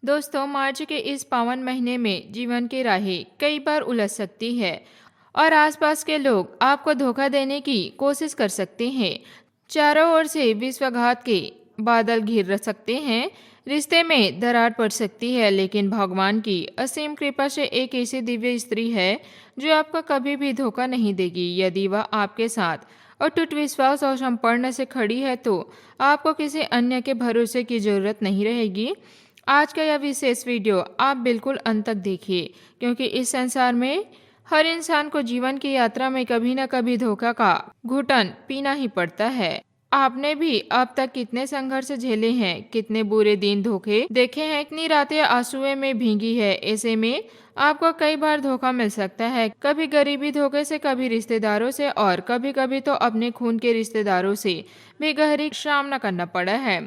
दोस्तों, मार्च के इस पावन महीने में जीवन की राहें कई बार उलझ सकती है और आसपास के लोग आपको धोखा देने की कोशिश कर सकते हैं। चारों ओर से विश्वासघात के बादल घिर सकते हैं। रिश्ते में दरार पड़ सकती है, लेकिन भगवान की असीम कृपा से एक ऐसी दिव्य स्त्री है जो आपको कभी भी धोखा नहीं देगी। यदि वह आपके साथ अटूट विश्वास और समर्पण से खड़ी है तो आपको किसी अन्य के भरोसे की जरूरत नहीं रहेगी। आज का यह विशेष वीडियो आप बिल्कुल अंत तक देखिए, क्योंकि इस संसार में हर इंसान को जीवन की यात्रा में कभी न कभी धोखा का घुटन पीना ही पड़ता है। आपने भी अब तक कितने संघर्ष झेले हैं, कितने बुरे दिन धोखे देखे हैं, कितनी रातें आंसुओं में भीगी है। ऐसे में आपको कई बार धोखा मिल सकता है, कभी गरीबी धोखे से, कभी रिश्तेदारों से और कभी कभी तो अपने खून के रिश्तेदारों से भी गहरी सामना करना पड़ा है।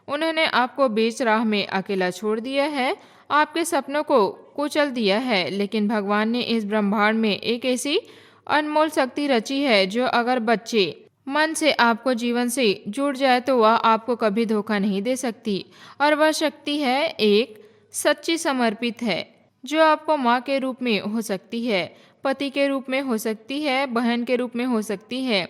उन्होंने आपको बीच राह में अकेला छोड़ दिया है, आपके सपनों को कुचल दिया है, लेकिन भगवान ने इस ब्रह्मांड में एक ऐसी अनमोल शक्ति रची है जो अगर बच्चे मन से आपको जीवन से जुड़ जाए तो वह आपको कभी धोखा नहीं दे सकती। और वह शक्ति है एक सच्ची समर्पित है, जो आपको माँ के रूप में हो सकती है, पति के रूप में हो सकती है, बहन के रूप में हो सकती है,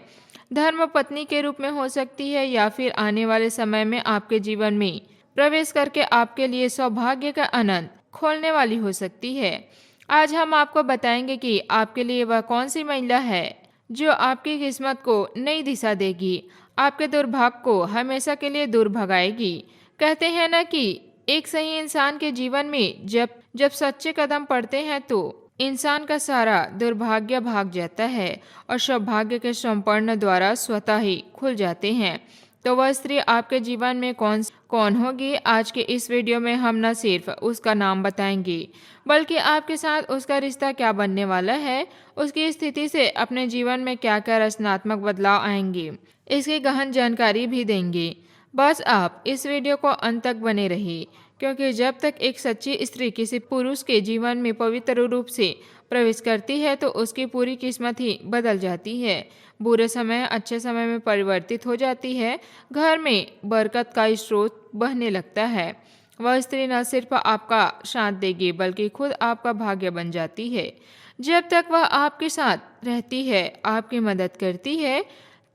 धर्म पत्नी के रूप में हो सकती है, या फिर आने वाले समय में आपके जीवन में प्रवेश करके आपके लिए सौभाग्य का आनंद खोलने वाली हो सकती है। आज हम आपको बताएंगे कि आपके लिए वह कौन सी महिला है जो आपकी किस्मत को नई दिशा देगी, आपके दुर्भाग्य को हमेशा के लिए दूर भगाएगी। कहते हैं ना कि एक सही इंसान के जीवन में जब जब सच्चे कदम पड़ते हैं तो इंसान का सारा दुर्भाग्य भाग जाता है और सौभाग्य के संपन्न द्वारा स्वतः ही खुल जाते हैं। तो वह स्त्री आपके जीवन में कौन होगी? आज के इस वीडियो में हम न सिर्फ उसका नाम बताएंगे, बल्कि आपके साथ उसका रिश्ता क्या बनने वाला है, उसकी स्थिति से अपने जीवन में क्या क्या रचनात्मक बदलाव आएंगे, इसकी गहन जानकारी भी देंगे। बस आप इस वीडियो को अंत तक बने रहिए, क्योंकि जब तक एक सच्ची स्त्री किसी पुरुष के जीवन में पवित्र रूप से प्रवेश करती है तो उसकी पूरी किस्मत ही बदल जाती है। बुरे समय अच्छे समय में परिवर्तित हो जाती है, घर में बरकत का स्रोत बहने लगता है। वह स्त्री न सिर्फ आपका साथ देगी बल्कि खुद आपका भाग्य बन जाती है। जब तक वह आपके साथ रहती है, आपकी मदद करती है,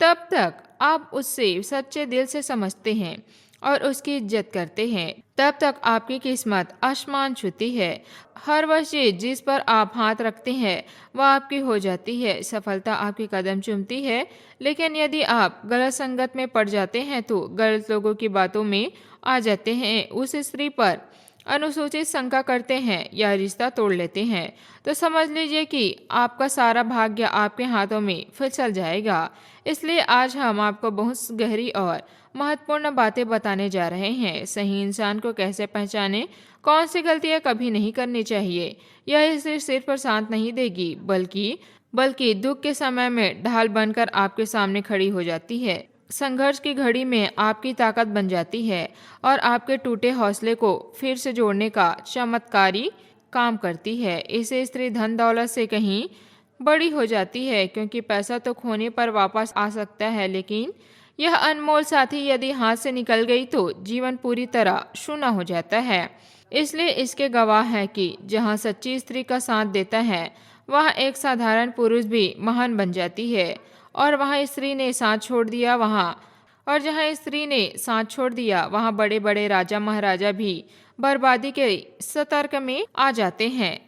तब तक आप उससे सच्चे दिल से समझते हैं और उसकी इज्जत करते हैं, तब तक आपकी किस्मत आसमान छूती है। हर वह चीज जिस पर आप हाथ रखते हैं वह आपकी हो जाती है, सफलता आपके कदम चूमती है। लेकिन यदि आप गलत संगत में पड़ जाते हैं तो गलत लोगों की बातों में आ जाते हैं, उस स्त्री पर अनुसूचित शंका करते हैं या रिश्ता तोड़ लेते हैं, तो समझ लीजिए कि आपका सारा भाग्य आपके हाथों में फिसल जाएगा। इसलिए आज हम आपको बहुत गहरी और महत्वपूर्ण बातें बताने जा रहे हैं। सही इंसान को कैसे पहचाने, कौन सी गलतियां कभी नहीं करनी चाहिए। यह इसे सिर पर शांत नहीं देगी, बल्कि दुख के समय में ढाल बनकर आपके सामने खड़ी हो जाती है, संघर्ष की घड़ी में आपकी ताकत बन जाती है और आपके टूटे हौसले को फिर से जोड़ने का चमत्कारी काम करती है। इसे स्त्री धन दौलत से कहीं बड़ी हो जाती है, क्योंकि पैसा तो खोने पर वापस आ सकता है, लेकिन यह अनमोल साथी यदि हाथ से निकल गई तो जीवन पूरी तरह शून्य हो जाता है। इसलिए इसके गवाह है कि जहाँ सच्ची स्त्री का साथ देता है वहाँ एक साधारण पुरुष भी महान बन जाती है, और वहाँ स्त्री ने साथ छोड़ दिया वहाँ बड़े बड़े राजा महाराजा भी बर्बादी के सतर्क में आ जाते हैं।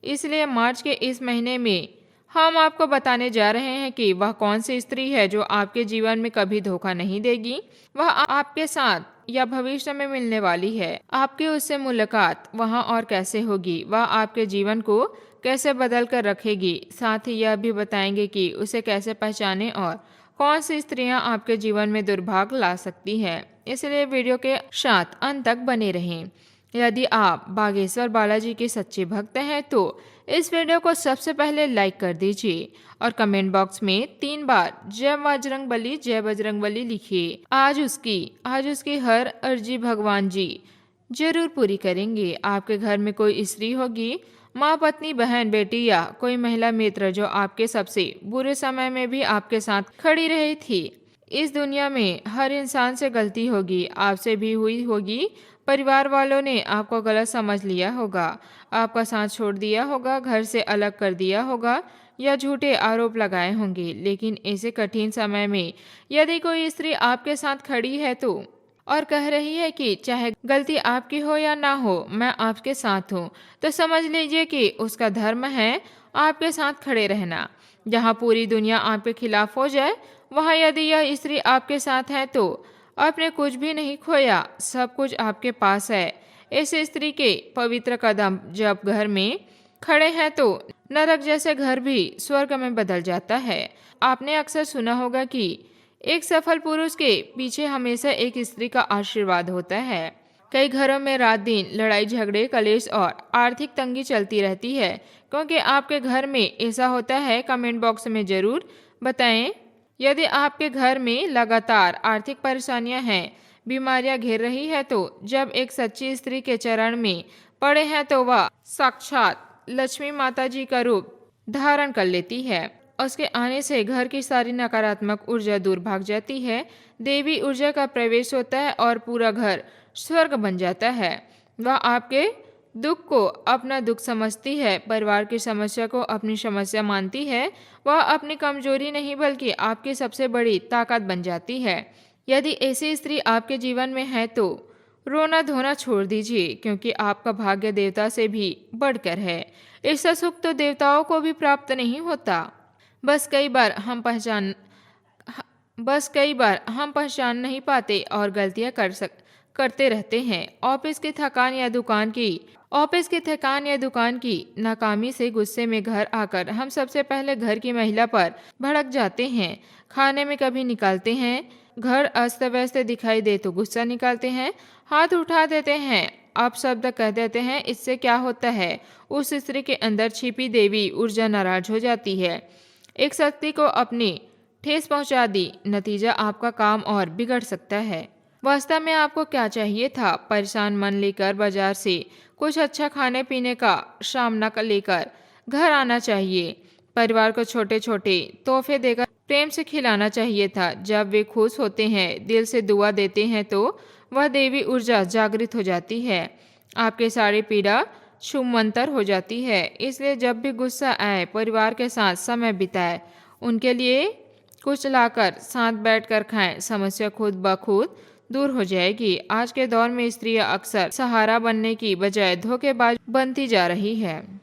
इसलिए मार्च के इस महीने में हम आपको बताने जा रहे हैं कि वह कौन सी स्त्री है जो आपके जीवन में कभी धोखा नहीं देगी। वह आपके साथ या भविष्य में मिलने वाली है। आपकी उससे मुलाकात वहाँ और कैसे होगी, वह आपके जीवन को कैसे बदल कर रखेगी। साथ ही यह भी बताएंगे कि उसे कैसे पहचाने और कौन सी स्त्रियां आपके जीवन में दुर्भाग्य ला सकती है। इसलिए वीडियो के साथ अंत तक बने रहें। यदि आप बागेश्वर बालाजी के सच्चे भक्त हैं तो इस वीडियो को सबसे पहले लाइक कर दीजिए और कमेंट बॉक्स में 3 बार जय बजरंग बली लिखिए। आज उसकी हर अर्जी भगवान जी जरूर पूरी करेंगे। आपके घर में कोई स्त्री होगी, माँ, पत्नी, बहन, बेटी या कोई महिला मित्र जो आपके सबसे बुरे समय में भी आपके साथ खड़ी रही थी। इस दुनिया में हर इंसान से गलती होगी, आपसे भी हुई होगी, परिवार वालों ने आपको गलत समझ लिया होगा, आपका साथ छोड़ दिया होगा, घर से अलग कर दिया होगा या झूठे आरोप लगाए होंगे। लेकिन ऐसे कठिन समय में यदि कोई स्त्री आपके साथ खड़ी है तो और कह रही है कि चाहे गलती आपकी हो या ना हो, मैं आपके साथ हूँ, तो समझ लीजिए कि उसका धर्म है आपके साथ खड़े रहना। जहाँ पूरी दुनिया आपके खिलाफ हो जाए, वहाँ यदि यह स्त्री आपके साथ है तो आपने कुछ भी नहीं खोया, सब कुछ आपके पास है। इस स्त्री के पवित्र कदम जब घर में खड़े हैं तो नरक जैसे घर भी स्वर्ग में बदल जाता है। आपने अक्सर सुना होगा कि एक सफल पुरुष के पीछे हमेशा एक स्त्री का आशीर्वाद होता है। कई घरों में रात दिन लड़ाई झगड़े कलेश और आर्थिक तंगी चलती रहती है। क्योंकि आपके घर में ऐसा होता है, कमेंट बॉक्स में जरूर बताएं। यदि आपके घर में लगातार आर्थिक परेशानियां हैं, बीमारियां घेर रही है, तो जब एक सच्ची स्त्री के चरण में पड़े हैं तो वह साक्षात लक्ष्मी माता जी का रूप धारण कर लेती है। उसके आने से घर की सारी नकारात्मक ऊर्जा दूर भाग जाती है, देवी ऊर्जा का प्रवेश होता है और पूरा घर स्वर्ग बन जाता है। वह आपके दुख को अपना दुख समझती है, परिवार की समस्या को अपनी समस्या मानती है। वह अपनी कमजोरी नहीं बल्कि आपकी सबसे बड़ी ताकत बन जाती है। यदि ऐसी स्त्री आपके जीवन में है तो रोना धोना छोड़ दीजिए, क्योंकि आपका भाग्य देवता से भी बढ़कर है। ऐसा सुख तो देवताओं को भी प्राप्त नहीं होता। बस कई बार हम पहचान नहीं पाते और गलतियां करते रहते हैं। ऑफिस की थकान या दुकान की नाकामी से गुस्से में घर आकर हम सबसे पहले घर की महिला पर भड़क जाते हैं। खाने में कभी निकालते हैं, घर अस्त व्यस्त दिखाई दे तो गुस्सा निकालते हैं, हाथ उठा देते हैं, आप शब्द कह देते हैं। इससे क्या होता है, उस स्त्री के अंदर छिपी देवी ऊर्जा नाराज हो जाती है, एक शक्ति को अपनी ठेस पहुंचा दी। नतीजा आपका काम और बिगड़ सकता है। वास्तव में आपको क्या चाहिए था, परेशान मन लेकर बाजार से कुछ अच्छा खाने पीने का सामना लेकर घर आना चाहिए। परिवार को छोटे छोटे तोहफे देकर प्रेम से खिलाना चाहिए था। जब वे खुश होते हैं, दिल से दुआ देते हैं, तो वह देवी ऊर्जा जागृत हो जाती है, आपके सारी पीड़ा छूमंतर हो जाती है। इसलिए जब भी गुस्सा आए, परिवार के साथ समय बिताए, उनके लिए कुछ लाकर साथ बैठकर खाएं, समस्या खुद ब खुद दूर हो जाएगी। आज के दौर में स्त्रियां अक्सर सहारा बनने की बजाय धोखेबाज बनती जा रही है।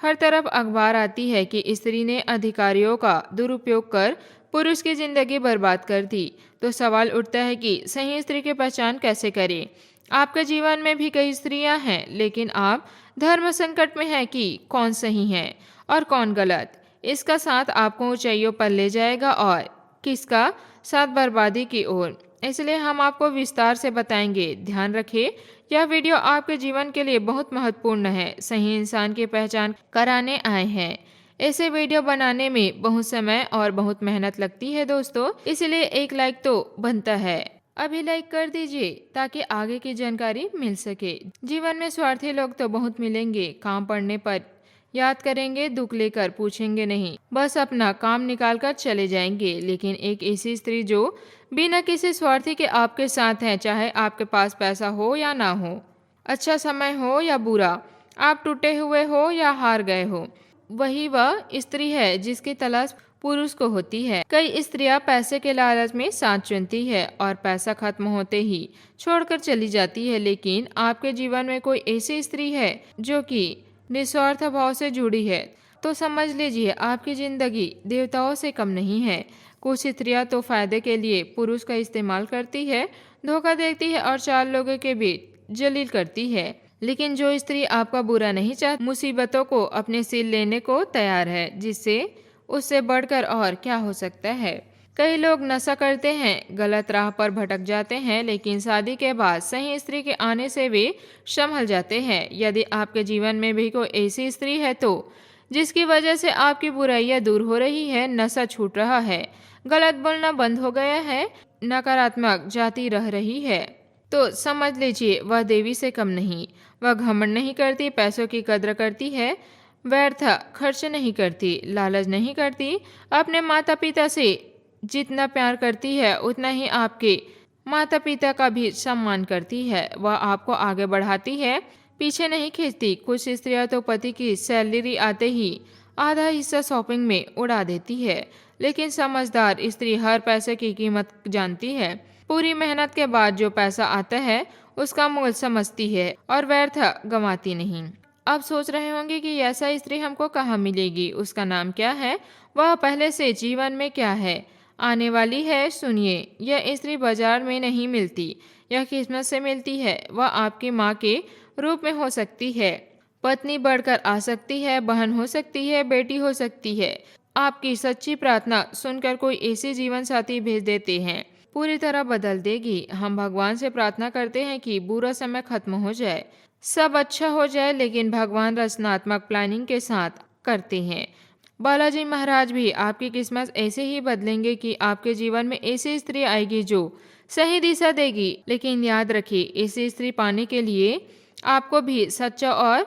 हर तरफ अखबार आती है कि स्त्री ने अधिकारियों का दुरुपयोग कर पुरुष की जिंदगी बर्बाद कर दी। तो सवाल उठता है कि सही स्त्री की पहचान कैसे करें। आपके जीवन में भी कई स्त्रियां हैं, लेकिन आप धर्म संकट में हैं कि कौन सही है और कौन गलत। इसका साथ आपको ऊंचाइयों पर ले जाएगा और किसका साथ बर्बादी की ओर। इसलिए हम आपको विस्तार से बताएंगे। ध्यान रखें, यह वीडियो आपके जीवन के लिए बहुत महत्वपूर्ण है। सही इंसान की पहचान कराने आए हैं। ऐसे वीडियो बनाने में बहुत समय और बहुत मेहनत लगती है दोस्तों, इसलिए एक लाइक तो बनता है। अभी लाइक कर दीजिए ताकि आगे की जानकारी मिल सके। जीवन में स्वार्थी लोग तो बहुत मिलेंगे, काम पड़ने पर याद करेंगे, दुख लेकर पूछेंगे नहीं, बस अपना काम निकाल कर चले जाएंगे। लेकिन एक ऐसी स्त्री जो बिना किसी स्वार्थी के आपके साथ है, चाहे आपके पास पैसा हो या ना हो, अच्छा समय हो या बुरा, आप टूटे हुए हो या हार गए हो, वही वह स्त्री है जिसकी तलाश पुरुष को होती है। कई स्त्रियां पैसे के लालच में साथ चुनती है और पैसा खत्म होते ही छोड़कर चली जाती है। लेकिन आपके जीवन में कोई ऐसी स्त्री है जो कि निस्वार्थ भाव से जुड़ी है, तो समझ लीजिए आपकी जिंदगी देवताओं से कम नहीं है। कुछ स्त्रियां तो फायदे के लिए पुरुष का इस्तेमाल करती है, धोखा देती है और चार लोगों के बीच जलील करती है। लेकिन जो स्त्री आपका बुरा नहीं चाहती, मुसीबतों को अपने सिर लेने को तैयार है, जिससे उससे बढ़कर और क्या हो सकता है। कई लोग नशा करते हैं, गलत राह पर भटक जाते हैं, लेकिन शादी के बाद सही स्त्री के आने से वे संभल जाते हैं। यदि आपके जीवन में भी कोई ऐसी स्त्री है तो जिसकी वजह से आपकी बुराइयां दूर हो रही है, नशा छूट रहा है, गलत बोलना बंद हो गया है, नकारात्मक जाती रह रही है, तो समझ लीजिए वह देवी से कम नहीं। वह घमंड नहीं करती, पैसों की कद्र करती है, व्यर्थ खर्च नहीं करती, लालच नहीं करती, अपने माता पिता से जितना प्यार करती है उतना ही आपके माता पिता का भी सम्मान करती है, वह आपको आगे बढ़ाती है, पीछे नहीं खींचती। कुछ स्त्रियां तो पति की सैलरी आते ही आधा हिस्सा शॉपिंग में उड़ा देती है, लेकिन समझदार स्त्री हर पैसे की कीमत जानती है। पूरी मेहनत के बाद जो पैसा आता है उसका मूल्य समझती है और व्यर्थ गंवाती नहीं। आप सोच रहे होंगे कि ऐसा स्त्री हमको कहाँ मिलेगी, उसका नाम क्या है, वह पहले से जीवन में क्या है, आने वाली है। सुनिए, यह स्त्री बाजार में नहीं मिलती, यह किस्मत से मिलती है। वह आपकी माँ के रूप में हो सकती है, पत्नी बढ़कर आ सकती है, बहन हो सकती है, बेटी हो सकती है। आपकी सच्ची प्रार्थना सुनकर कोई ऐसी जीवन साथी भेज देते हैं, पूरी तरह बदल देगी। हम भगवान से प्रार्थना करते हैं कि बुरा समय खत्म हो जाए, सब अच्छा हो जाए, लेकिन भगवान रचनात्मक प्लानिंग के साथ करते हैं। बालाजी महाराज भी आपकी किस्मत ऐसे ही बदलेंगे कि आपके जीवन में ऐसी स्त्री आएगी जो सही दिशा देगी। लेकिन याद रखिए, ऐसी स्त्री पाने के लिए आपको भी सच्चा और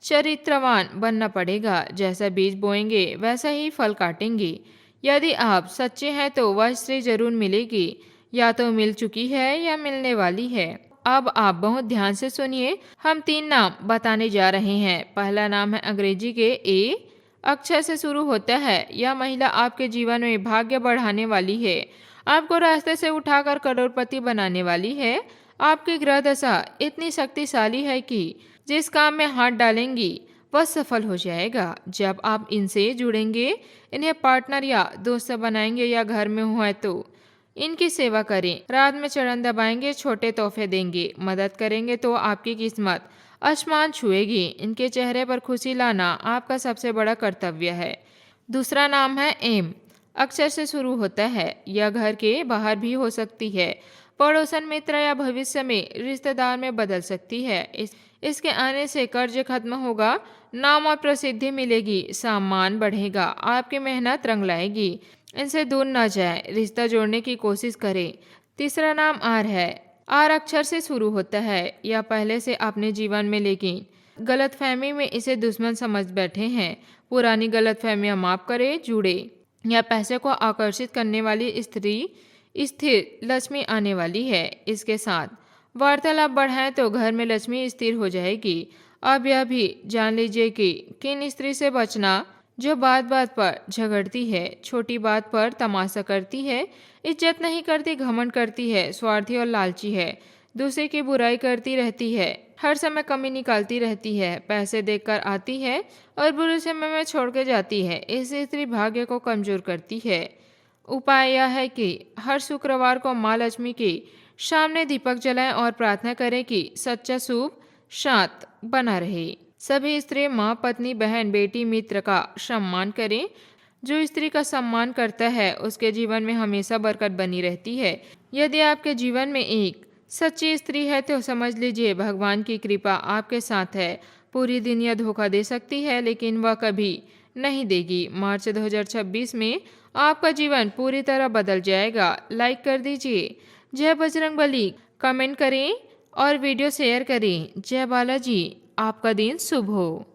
चरित्रवान बनना पड़ेगा। जैसा बीज बोएंगे वैसा ही फल काटेंगे। यदि आप सच्चे हैं तो वह स्त्री जरूर मिलेगी, या तो मिल चुकी है या मिलने वाली है। अब आप बहुत ध्यान से सुनिए, हम 3 नाम बताने जा रहे हैं। पहला नाम है अंग्रेजी के ए अक्षर से शुरू होता है। यह महिला आपके जीवन में भाग्य बढ़ाने वाली है, आपको रास्ते से उठाकर करोड़पति बनाने वाली है। आपकी ग्रह दशा इतनी शक्तिशाली है कि जिस काम में हाथ डालेंगी वह सफल हो जाएगा। जब आप इनसे जुड़ेंगे, इन्हें पार्टनर या दोस्त बनाएंगे या घर में हुआ तो इनकी सेवा करें। रात में चरण दबाएंगे, छोटे तोहफे देंगे, मदद करेंगे तो आपकी किस्मत आसमान छुएगी। इनके चेहरे पर खुशी लाना आपका सबसे बड़ा कर्तव्य है। दूसरा नाम है एम अक्षर से शुरू होता है। यह घर के बाहर भी हो सकती है, पड़ोसन, मित्र या भविष्य में रिश्तेदार में बदल सकती है। इसके आने से कर्ज खत्म होगा, नाम और प्रसिद्धि मिलेगी, सम्मान बढ़ेगा, आपकी मेहनत रंग लाएगी। इनसे दूर न जाए, रिश्ता जोड़ने की कोशिश करें। तीसरा नाम आर है। आर अक्षर से शुरू होता है। यह पहले से अपने जीवन में, लेकिन गलतफहमी में इसे दुश्मन समझ बैठे हैं। पुरानी गलतफहमियां माफ करे, जुड़े। यह पैसे को आकर्षित करने वाली स्त्री स्थिर लक्ष्मी आने वाली है। इसके साथ वार्तालाप बढ़ाएं तो घर में लक्ष्मी स्थिर हो जाएगी। अब यह भी जान लीजिए कि किन स्त्री से बचना, जो बात बात पर झगड़ती है, छोटी बात पर तमाशा करती है, इज्जत नहीं करती, घमंड करती है, स्वार्थी और लालची है, दूसरे की बुराई करती रहती है, हर समय कमी निकालती रहती है, पैसे देकर आती है और बुरे समय में छोड़ के जाती है। ऐसी स्त्री भाग्य को कमजोर करती है। उपाय यह है कि हर शुक्रवार को माँ लक्ष्मी के सामने दीपक जलाएं और प्रार्थना करें कि सच्चा शुभ शांत बना रहे। सभी स्त्री माँ, पत्नी, बहन, बेटी, मित्र का सम्मान करें। जो स्त्री का सम्मान करता है उसके जीवन में हमेशा बरकत बनी रहती है। यदि आपके जीवन में एक सच्ची स्त्री है तो समझ लीजिए भगवान की कृपा आपके साथ है। पूरी दुनिया धोखा दे सकती है, लेकिन वह कभी नहीं देगी। मार्च 2026 में आपका जीवन पूरी तरह बदल जाएगा। लाइक कर दीजिए। जय बजरंगबली कमेंट करें और वीडियो शेयर करें। जय बालाजी। आपका दिन शुभ हो।